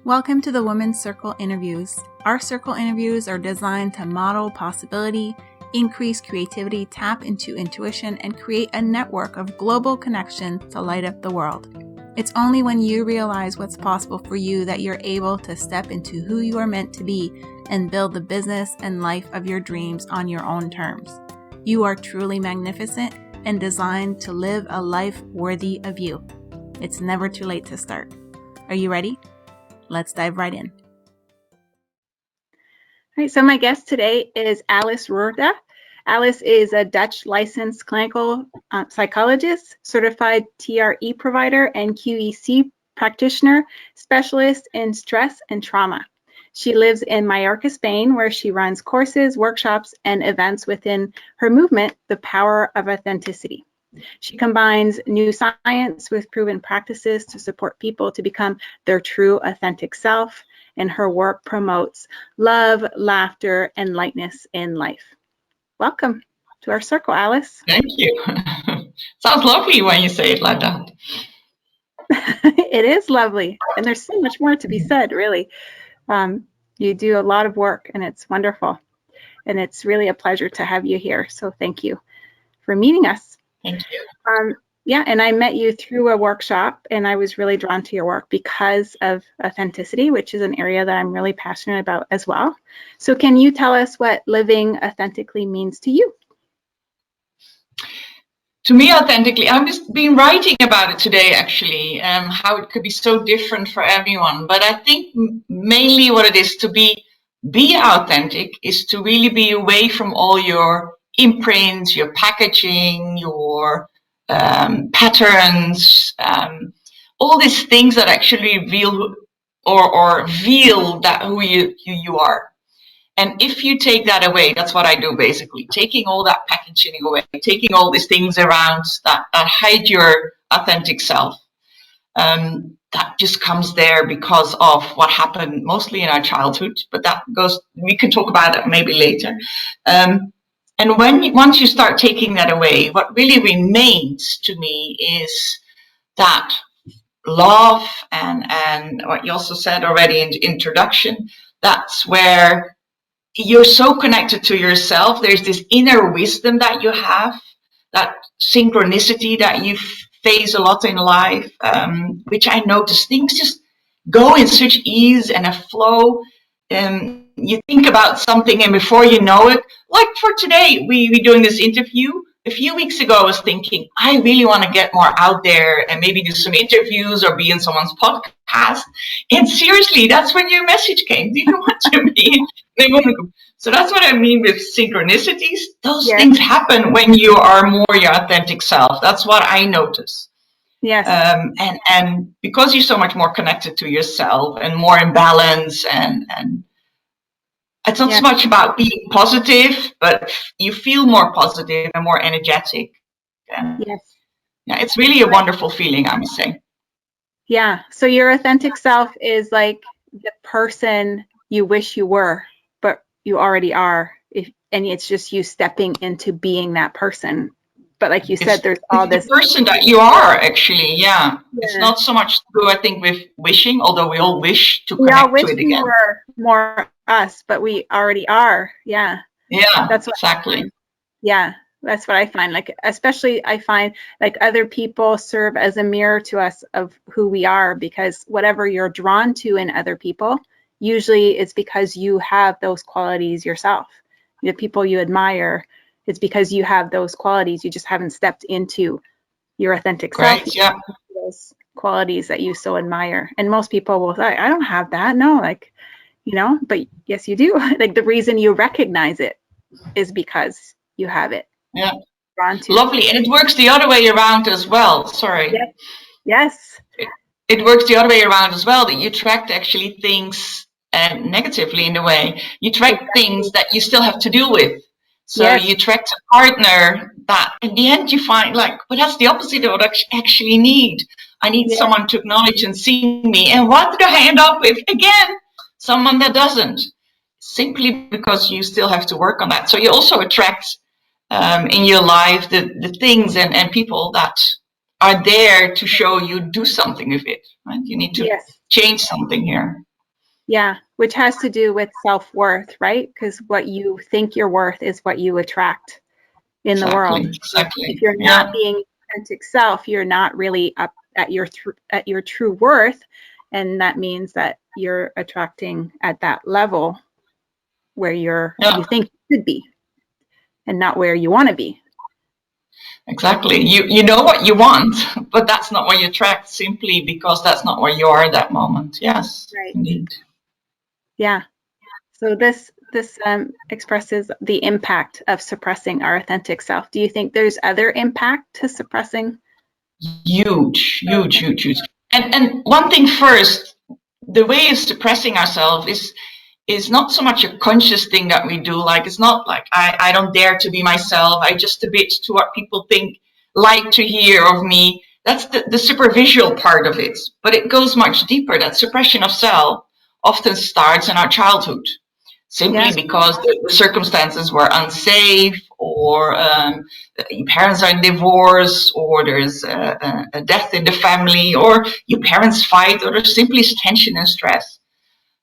Welcome to the Women's Circle Interviews. Our circle interviews are designed to model possibility, increase creativity, tap into intuition, and create a network of global connection to light up the world. It's only when you realize what's possible for you that you're able to step into who you are meant to be and build the business and life of your dreams on your own terms. You are truly magnificent and designed to live a life worthy of you. It's never too late to start. Are you ready? Let's dive right in. All right, so my guest today is Alice Roorda. Alice is a Dutch licensed clinical psychologist, certified TRE provider, and QEC practitioner, specialist in stress and trauma. She lives in Mallorca, Spain, where she runs courses, workshops, and events within her movement, The Power of Authenticity. She combines new science with proven practices to support people to become their true authentic self, and her work promotes love, laughter, and lightness in life. Welcome to our circle, Alice. Thank you. Sounds lovely when you say it like that. It is lovely, and there's so much more to be said, really. You do a lot of work, and it's wonderful, and it's really a pleasure to have you here, so thank you for meeting us. Thank you. Yeah, and I met you through a workshop, and I was really drawn to your work because of authenticity, which is an area that I'm really passionate about as well. So can you tell us what living authentically means to you? To me, authentically, I've just been writing about it today, actually, how it could be so different for everyone. But I think mainly what it is to be authentic is to really be away from all your imprints, your packaging, your patterns, all these things that actually reveal or reveal that who you are. And if you take that away, that's what I do basically, taking all that packaging away, taking all these things around that hide your authentic self. That just comes there because of what happened mostly in our childhood, but we can talk about it maybe later. And once you start taking that away, what really remains to me is that love and what you also said already in the introduction, that's where you're so connected to yourself. There's this inner wisdom that you have, that synchronicity that you face a lot in life, which I notice things just go in such ease and a flow. You think about something and before you know it, like for today, we're doing this interview. A few weeks ago, I was thinking, I really want to get more out there and maybe do some interviews or be in someone's podcast. And seriously, that's when your message came. Do you want to be? So that's what I mean with synchronicities. Those things happen when you are more your authentic self. That's what I notice. Yes. And because you're so much more connected to yourself and more in balance, and it's not so much about being positive, but you feel more positive and more energetic. And yeah, it's really a wonderful feeling, I must say. Yeah. So your authentic self is like the person you wish you were, but you already are. And it's just you stepping into being that person. But like you said, there's all this. The person that you are, actually, yeah. It's not so much to do, I think, with wishing, although we all wish to connect to it again. We were more us, but we already are. Yeah. Yeah, that's exactly. Yeah, that's what I find. Like, especially I find like other people serve as a mirror to us of who we are, because whatever you're drawn to in other people, usually it's because you have those qualities yourself. The people you admire, it's because you have those qualities. You just haven't stepped into your authentic self. Yeah. Those qualities that you so admire. And most people will say, I don't have that. No, like, but yes, you do. Like the reason you recognize it is because you have it. Yeah. Lovely. And it works the other way around as well. Sorry. Yes. It works the other way around as well, that you attract actually things negatively in a way. You attract things that you still have to deal with. So you attract a partner that in the end you find like, well, that's the opposite of what I actually need. I need someone to acknowledge and see me. And what do I end up with? Again, someone that doesn't. Simply because you still have to work on that. So you also attract in your life the things and people that are there to show you do something with it. Right? You need to change something here. Yeah, which has to do with self-worth, right? Because what you think you're worth is what you attract in the world. If Exactly. you're not Yeah. being authentic self, you're not really up at your true worth, and that means that you're attracting at that level where Yeah. you think you should be, and not where you want to be. Exactly. You know what you want, but that's not what you attract simply because that's not where you are at that moment. Yes, Right. indeed. Yeah. So this expresses the impact of suppressing our authentic self. Do you think there's other impact to suppressing? Huge, huge, huge, huge. And one thing first, the way of suppressing ourselves is not so much a conscious thing that we do. Like it's not like I don't dare to be myself. I just a bit to what people think like to hear of me. That's the superficial part of it. But it goes much deeper. That suppression of self often starts in our childhood, simply Yeah. because the circumstances were unsafe, or your parents are in divorce, or there's a death in the family, or your parents fight, or there's simply tension and stress.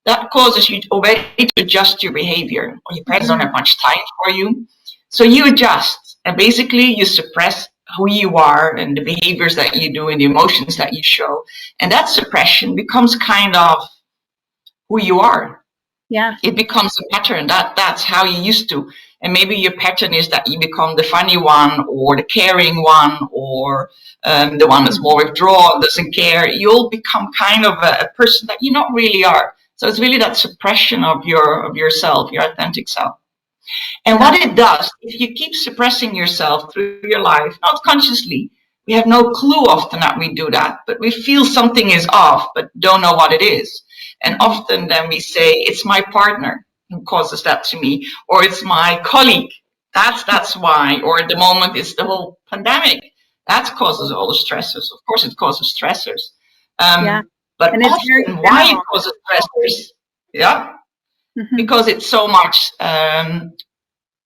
That causes you already to adjust your behavior, or your parents don't have much time for you. So you adjust, and basically you suppress who you are and the behaviors that you do and the emotions that you show. And that suppression becomes kind of who you are. Yeah. It becomes a pattern. That's how you used to. And maybe your pattern is that you become the funny one, or the caring one, or the one that's more withdrawn, doesn't care. You'll become kind of a person that you not really are. So it's really that suppression of yourself, your authentic self. And what it does, if you keep suppressing yourself through your life, not consciously, we have no clue often that we do that, but we feel something is off, but don't know what it is. And often then we say, it's my partner who causes that to me, or it's my colleague. That's why. Or at the moment, it's the whole pandemic. That causes all the stressors. Of course, it causes stressors. Yeah. But And it's very often, why it general. causes stressors, yeah, Mm-hmm. because it's so much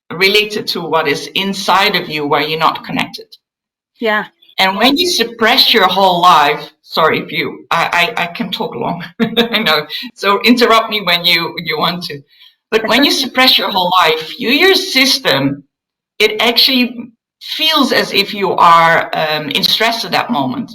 related to what is inside of you where you're not connected. Yeah. And when you suppress your whole life, sorry if I can talk long, I know. So interrupt me when you want to. But That's when you okay. suppress your whole life, your system, it actually feels as if you are in stress at that moment.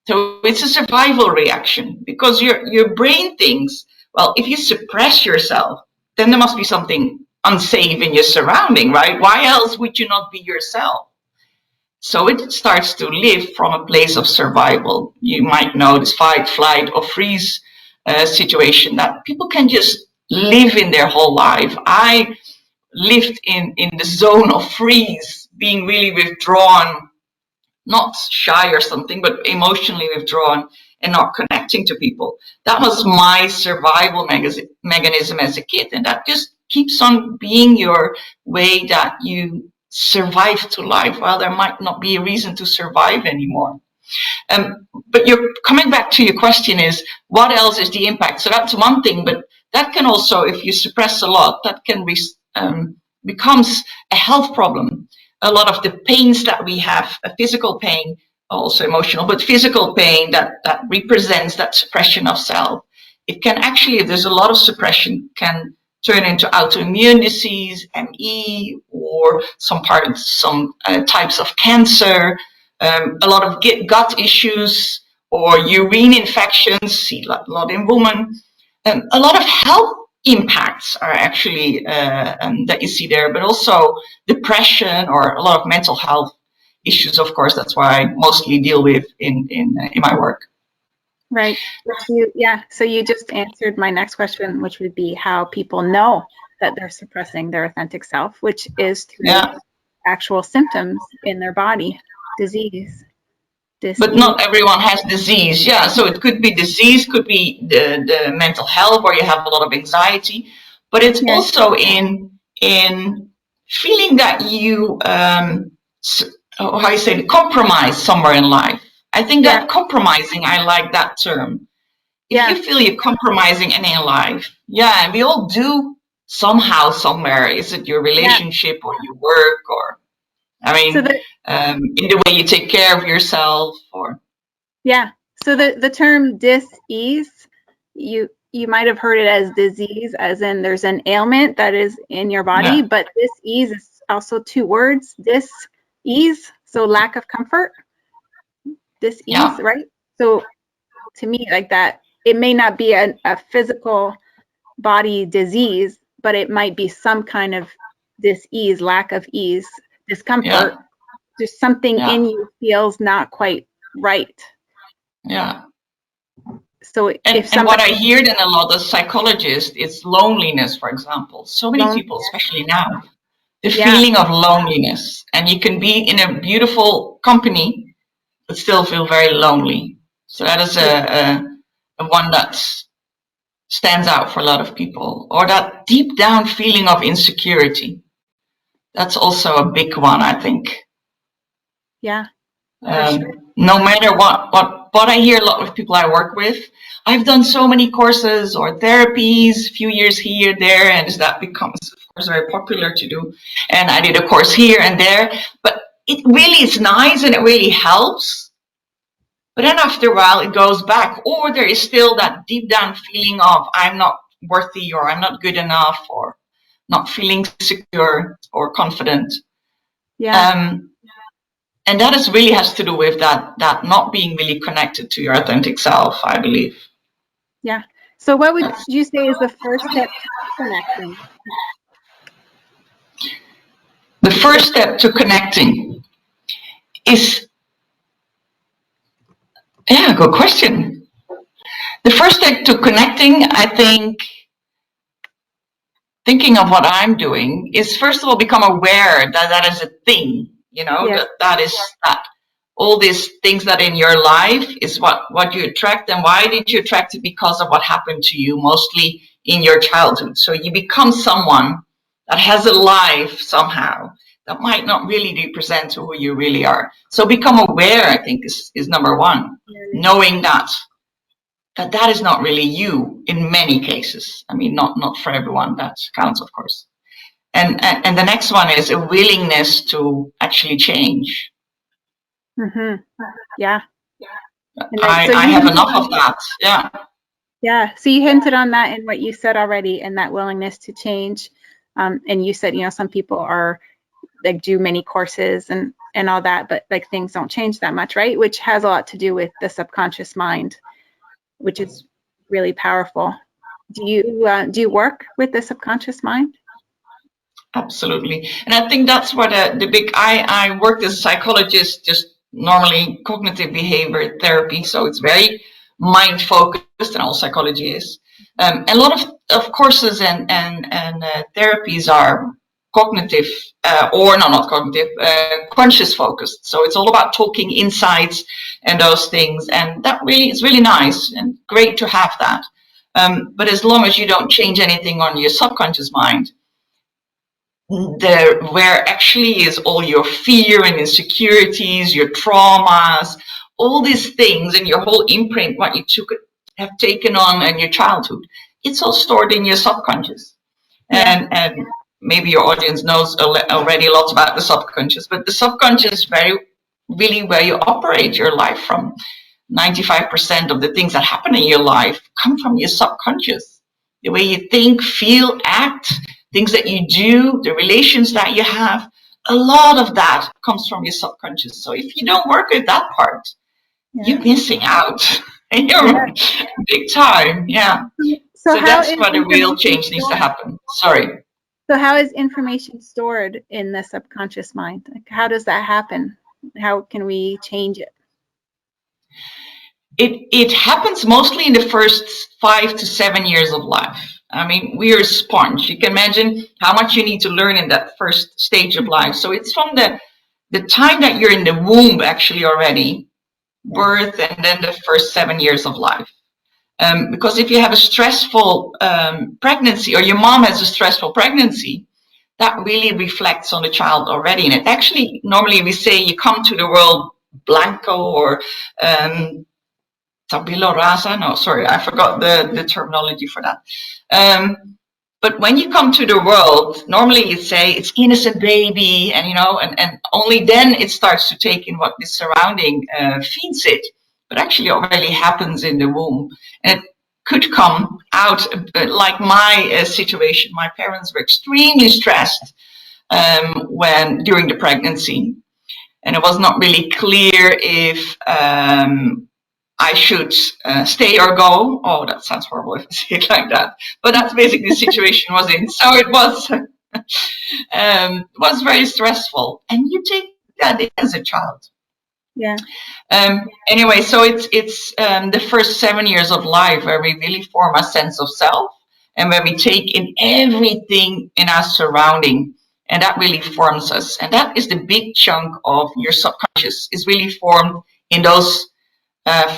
So it's a survival reaction because your brain thinks, well, if you suppress yourself, then there must be something unsafe in your surrounding, right? Why else would you not be yourself? So it starts to live from a place of survival. You might know this fight, flight, or freeze situation that people can just live in their whole life. I lived in the zone of freeze, being really withdrawn, not shy or something, but emotionally withdrawn and not connecting to people. That was my survival mechanism as a kid. And that just keeps on being your way that you survive to life. Well, there might not be a reason to survive anymore. But you're coming back to your question is, what else is the impact? So that's one thing, but that can also, if you suppress a lot, that can be becomes a health problem. A lot of the pains that we have, a physical pain, also emotional, but physical pain that represents that suppression of self. It can actually, if there's a lot of suppression, can turn into autoimmune disease, ME, or some types of cancer, a lot of gut issues or urine infections, see a lot in women. A lot of health impacts are actually that you see there, but also depression or a lot of mental health issues. Of course, that's what I mostly deal with in my work. Right. So you just answered my next question, which would be how people know that they're suppressing their authentic self, which is through Yeah. actual symptoms in their body, disease, But dis-ease. not everyone has disease. Yeah, so it could be disease, could be the mental health, or you have a lot of anxiety. But it's Yeah. also in feeling that you how you say compromise somewhere in life. I think Yeah. that compromising, I like that term. If Yeah. you feel you're compromising in your life, yeah, and we all do somehow, somewhere. Is it your Yeah. relationship or your work, or I So mean, the in the way you take care of yourself, or Yeah. So the term dis-ease, you you might have heard it as disease, as in there's an ailment that is in your body, but dis-ease is also 2 words, dis-ease, so lack of comfort, dis-ease, right? So to me, like that, it may not be a physical body disease, but it might be some kind of dis-ease, lack of ease, discomfort. Just something in you feels not quite right. Yeah. So and what I hear in a lot of psychologists is loneliness, for example. So many people, especially now, the feeling of loneliness. And you can be in a beautiful company, but still feel very lonely. So that is a one that stands out for a lot of people. Or that deep down feeling of insecurity. That's also a big one, I think. Yeah. No matter what I hear a lot of people I work with, I've done so many courses or therapies, a few years here, there, and that becomes, of course, very popular to do. And I did a course here and there, but it really is nice and it really helps. But then after a while, it goes back, or there is still that deep down feeling of I'm not worthy, or I'm not good enough, or not feeling secure or confident. And that is really has to do with that not being really connected to your authentic self, I believe. Yeah. So what would you say is the first step to connecting? The first step to connecting is, good question. The first step to connecting, I think, thinking of what I'm doing, is first of all become aware that that is a thing, that is that. All these things that in your life is what you attract. And why did you attract it? Because of what happened to you, mostly in your childhood. So you become someone that has a life somehow that might not really represent who you really are. So become aware, I think, is number one. Knowing that is not really you in many cases. I mean, not for everyone. That counts, of course. And the next one is a willingness to actually change. Mm-hmm. Yeah. I have enough of that. Yeah. Yeah. So you hinted on that in what you said already, and that willingness to change. And you said, some people are like do many courses and all that, but like things don't change that much, right? Which has a lot to do with the subconscious mind, which is really powerful. Do you work with the subconscious mind? Absolutely. And I think that's what I worked as a psychologist, just normally cognitive behavior therapy. So it's very mind focused, and all psychology is. A lot of courses and therapies are cognitive, or not cognitive, conscious focused. So it's all about talking insights and those things. And that really is really nice and great to have that. But as long as you don't change anything on your subconscious mind, where actually is all your fear and insecurities, your traumas, all these things, and your whole imprint, what you have taken on in your childhood, it's all stored in your subconscious. And maybe your audience knows already lots about the subconscious, but the subconscious is really where you operate your life from. 95% of the things that happen in your life come from your subconscious. The way you think, feel, act, things that you do, the relations that you have, a lot of that comes from your subconscious. So if you don't work with that part, you're missing out. And you're big time. Yeah. So that's what a real change needs to happen. Sorry. So how is information stored in the subconscious mind? Like, how does that happen? How can we change it? It happens mostly in the first 5 to 7 years of life. I mean, we're a sponge. You can imagine how much you need to learn in that first stage of life. So it's from the time that you're in the womb, actually, already, birth, and then the first 7 years of life. Because if you have a stressful pregnancy, or your mom has a stressful pregnancy, that really reflects on the child already. And it actually, normally we say you come to the world blanco, or tabula rasa. No, sorry, I forgot the terminology for that. But when you come to the world, normally you say it's innocent baby, and and only then it starts to take in what the surrounding feeds it. But actually, it already happens in the womb, and it could come out, like my situation. My parents were extremely stressed during the pregnancy, and it was not really clear if I should stay or go. Oh, that sounds horrible if I say it like that. But that's basically the situation I was in. So it was very stressful, and you take that in as a child. Yeah. Anyway, so it's the first 7 years of life where we really form a sense of self, and where we take in everything in our surrounding, and that really forms us. And that is the big chunk of your subconscious, is really formed in those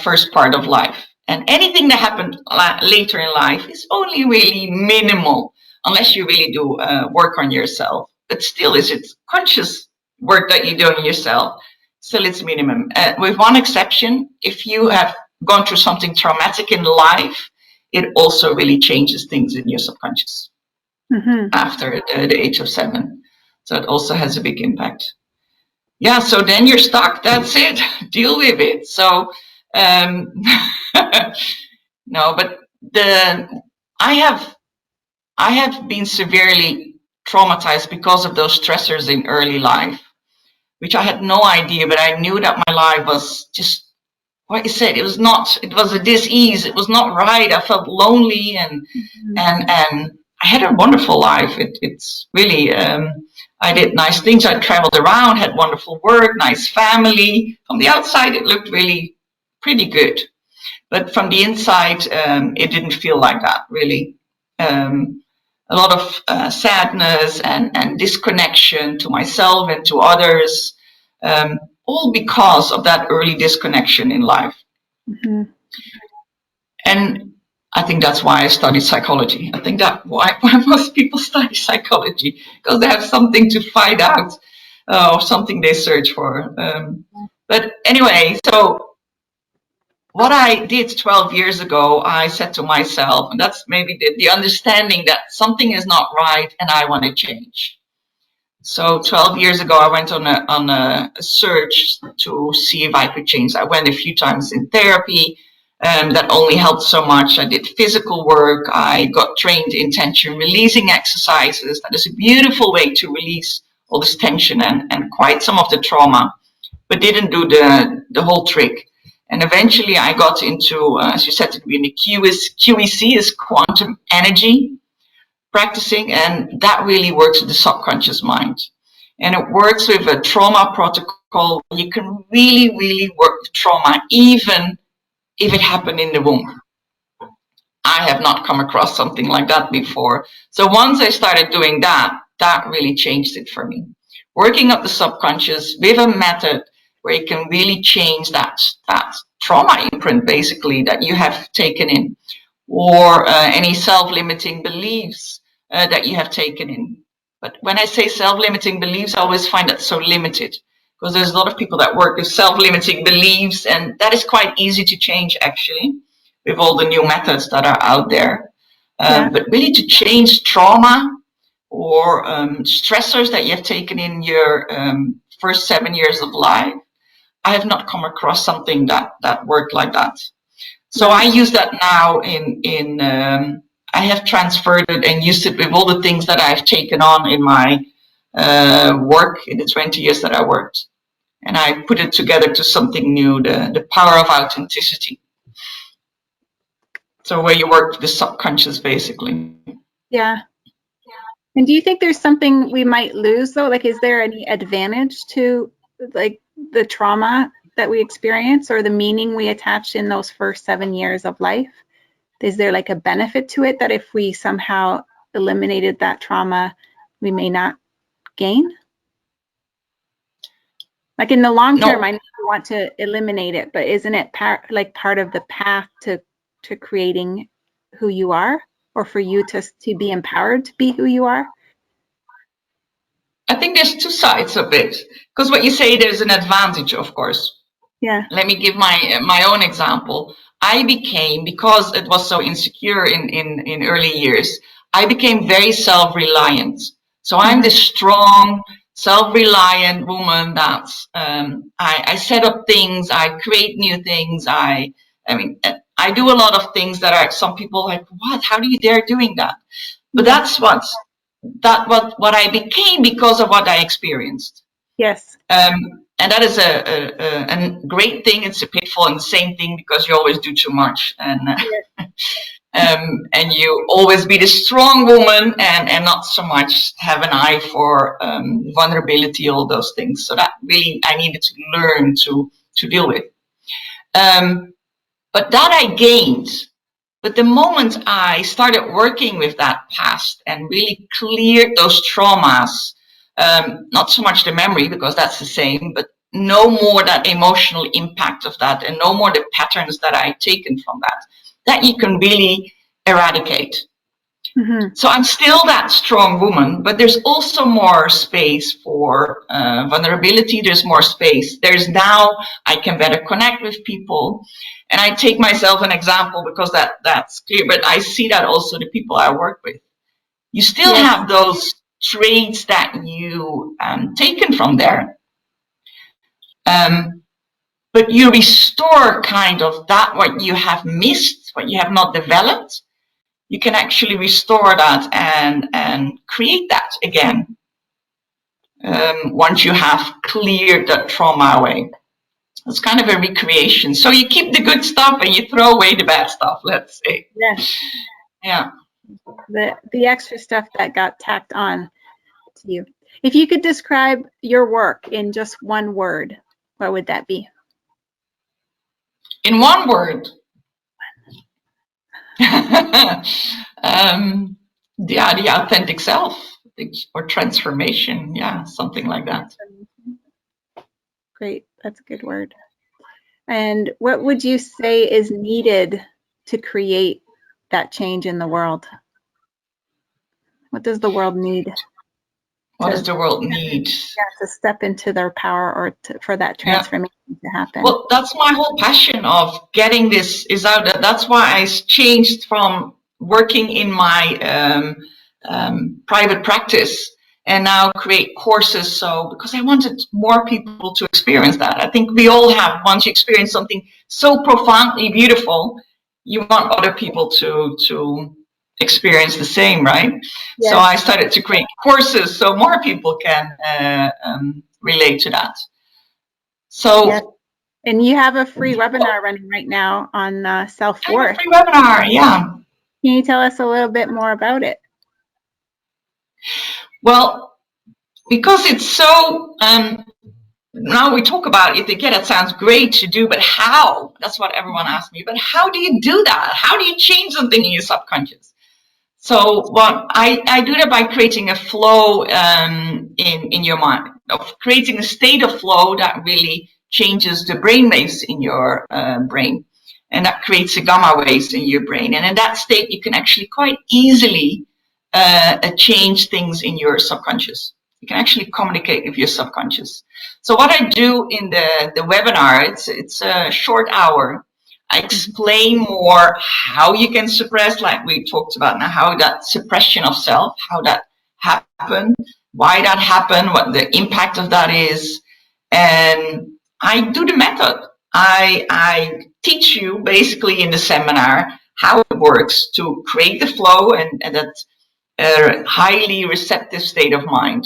first part of life. And anything that happened later in life is only really minimal, unless you really do work on yourself. But still, is it conscious work that you do on yourself? Still, it's minimum. With one exception, if you have gone through something traumatic in life, it also really changes things in your subconscious after the age of 7. So it also has a big impact. Yeah, so then you're stuck. That's it. Deal with it. So, no, but I have been severely traumatized because of those stressors in early life, which I had no idea, but I knew that my life was just what you said. It was a dis-ease. It was not right. I felt lonely, and I had a wonderful life. It's really, I did nice things. I traveled around, had wonderful work, nice family. From the outside, it looked really pretty good. But from the inside, it didn't feel like that, really. A lot of sadness and disconnection to myself and to others, all because of that early disconnection in life. And I think that's why I studied psychology. I think that's why most people study psychology, because they have something to find out, or something they search for. But anyway, so what I did 12 years ago, I said to myself, and that's maybe the understanding that something is not right and I want to change. So 12 years ago, I went on a search to see if I could change. I went a few times in therapy. That only helped so much. I did physical work. I got trained in tension releasing exercises. That is a beautiful way to release all this tension and quite some of the trauma, but didn't do the whole trick. And eventually I got into, as you said, in the QEC is quantum energy practicing, and that really works with the subconscious mind. And it works with a trauma protocol. You can really, really work with trauma, even if it happened in the womb. I have not come across something like that before. So once I started doing that, that really changed it for me. Working up the subconscious with a method where you can really change that trauma imprint, basically, that you have taken in, or any self-limiting beliefs that you have taken in. But when I say self-limiting beliefs, I always find that so limited, because there's a lot of people that work with self-limiting beliefs, and that is quite easy to change, actually, with all the new methods that are out there. But really to change trauma or stressors that you have taken in your first 7 years of life, I have not come across something that worked like that. So I use that now I have transferred it and used it with all the things that I've taken on in my work in the 20 years that I worked. And I put it together to something new, the power of authenticity. So where you work with the subconscious, basically. Yeah. And do you think there's something we might lose, though? Like, is there any advantage to, like, the trauma that we experience or the meaning we attach in those first 7 years of life? Is there, like, a benefit to it that if we somehow eliminated that trauma, we may not gain? Like, in the long term, I know you want to eliminate it, but isn't it part of the path to creating who you are, or for you to be empowered to be who you are? I think there's two sides of it, because what you say, there's an advantage, of course. Yeah. Let me give my own example. I became, because it was so insecure in early years, I became very self-reliant. So I'm this strong, self-reliant woman that's, I set up things, I create new things, I I do a lot of things that are, some people like, what? How do you dare doing that? But that's what I became because of what I experienced. Yes. And that is a great thing. It's a pitfall, and the same thing because you always do too much, and you always be the strong woman and not so much have an eye for vulnerability, all those things. So that really I needed to learn to deal with. But that I gained. But the moment I started working with that past and really cleared those traumas, not so much the memory, because that's the same, but no more that emotional impact of that, and no more the patterns that I've taken from that you can really eradicate. Mm-hmm. So I'm still that strong woman, but there's also more space for vulnerability. There's more space. There's now I can better connect with people. And I take myself an example because that's clear, but I see that also the people I work with. You still have those traits that you taken from there. But you restore kind of that what you have missed, what you have not developed. You can actually restore that and create that again once you have cleared that trauma away. It's kind of a recreation. So you keep the good stuff and you throw away the bad stuff, let's say. Yes. Yeah. The extra stuff that got tacked on to you. If you could describe your work in just one word, what would that be? In one word? The authentic self, or transformation. Yeah, something like that. Great. That's a good word. And what would you say is needed to create that change in the world? What does the world need? What does the world need? To step into their power, or for that transformation to happen. Well, that's my whole passion of getting this is out. That's why I changed from working in my private practice and now create courses. So because I wanted more people to experience that. I think we all have, once you experience something so profoundly beautiful, you want other people to experience the same, right? Yes. So I started to create courses so more people can relate to that. So, yes. And you have a free webinar running right now on self-worth. Free webinar, yeah. Can you tell us a little bit more about it? Well, because it's so, now we talk about it, again, it sounds great to do, but how? That's what everyone asks me. But how do you do that? How do you change something in your subconscious? So what I do that by creating a flow in your mind, of creating a state of flow that really changes the brain waves in your brain, and that creates the gamma waves in your brain. And in that state, you can actually quite easily change things in your subconscious. You can actually communicate with your subconscious. So what I do in the webinar, it's a short hour. I explain more how you can suppress, like we talked about now, how that suppression of self, how that happened, why that happened, what the impact of that is. And I do the method. I teach you basically in the seminar how it works to create the flow and that highly receptive state of mind.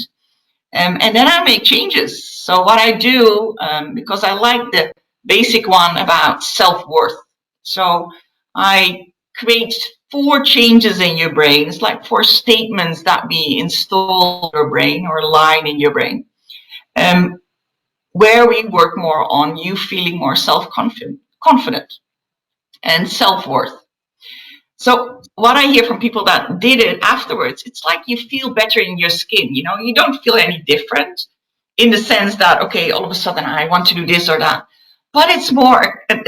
And then I make changes. So what I do, because I like the basic one about self-worth. So I create 4 changes in your brain. It's like 4 statements that we install in your brain or line in your brain, where we work more on you feeling more confident and self-worth. So what I hear from people that did it afterwards, it's like you feel better in your skin. You know, you don't feel any different in the sense that, okay, all of a sudden I want to do this or that. But it's more a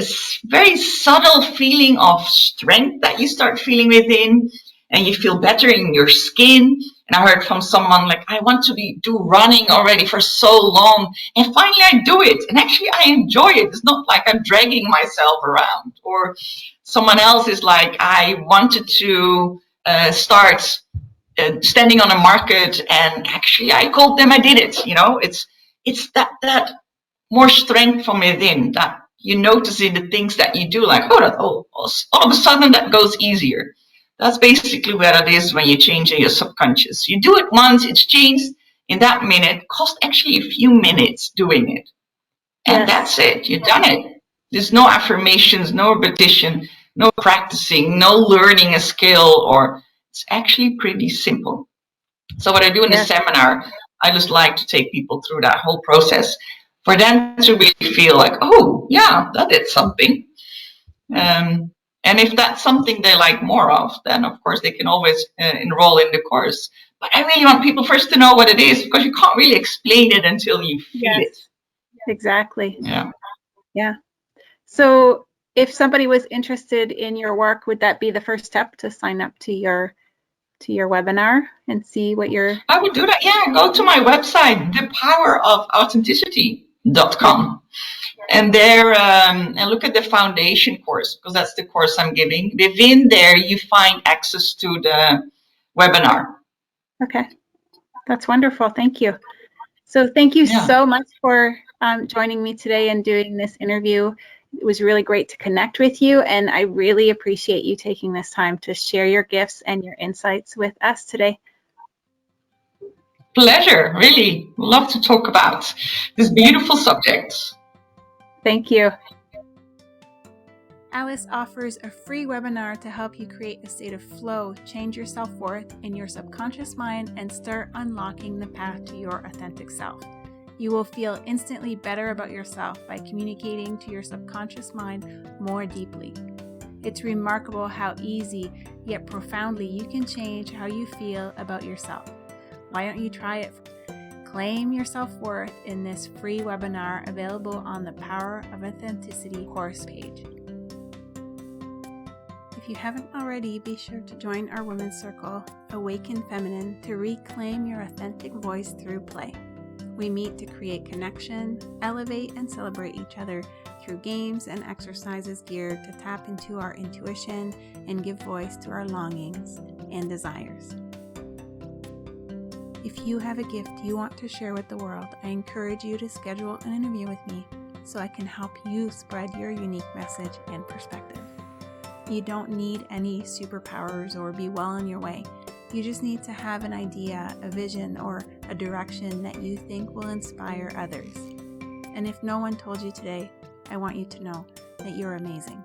very subtle feeling of strength that you start feeling within, and you feel better in your skin. And I heard from someone like, I want to do running already for so long, and finally I do it. And actually I enjoy it. It's not like I'm dragging myself around. Or someone else is like, I wanted to start standing on a market, and actually I called them, I did it. You know, it's that more strength from within, that you notice in the things that you do, like, all of a sudden that goes easier. That's basically what it is when you change in your subconscious. You do it once, it's changed in that minute, cost actually a few minutes doing it. And that's it, you've done it. There's no affirmations, no repetition, no practicing, no learning a skill, or it's actually pretty simple. So what I do in the seminar, I just like to take people through that whole process for them to really feel like, oh, yeah, that did something. And if that's something they like more of, then of course they can always enroll in the course. But I really want people first to know what it is, because you can't really explain it until you feel it. Exactly. Yeah. Yeah. So if somebody was interested in your work, would that be the first step to sign up to your webinar and see what you're... I would do that. Yeah, go to my website, thepowerofauthenticity.com. And there, and look at the foundation course, because that's the course I'm giving. Within there, you find access to the webinar. Okay, that's wonderful. Thank you. So thank you so much for joining me today and doing this interview. It was really great to connect with you, and I really appreciate you taking this time to share your gifts and your insights with us today. Pleasure, really. Love to talk about this beautiful subject. Thank you. Alice offers a free webinar to help you create a state of flow, change your self-worth in your subconscious mind, and start unlocking the path to your authentic self. You will feel instantly better about yourself by communicating to your subconscious mind more deeply. It's remarkable how easy yet profoundly you can change how you feel about yourself. Why don't you try it? Claim your self-worth in this free webinar available on the Power of Authenticity course page. If you haven't already, be sure to join our women's circle, Awakken Feminine, to reclaim your authentic voice through play. We meet to create connection, elevate and celebrate each other through games and exercises geared to tap into our intuition and give voice to our longings and desires. If you have a gift you want to share with the world, I encourage you to schedule an interview with me so I can help you spread your unique message and perspective. You don't need any superpowers or be well on your way. You just need to have an idea, a vision, or a direction that you think will inspire others. And if no one told you today, I want you to know that you're amazing.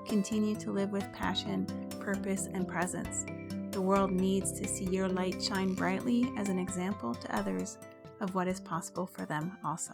Continue to live with passion, purpose, and presence. The world needs to see your light shine brightly as an example to others of what is possible for them also.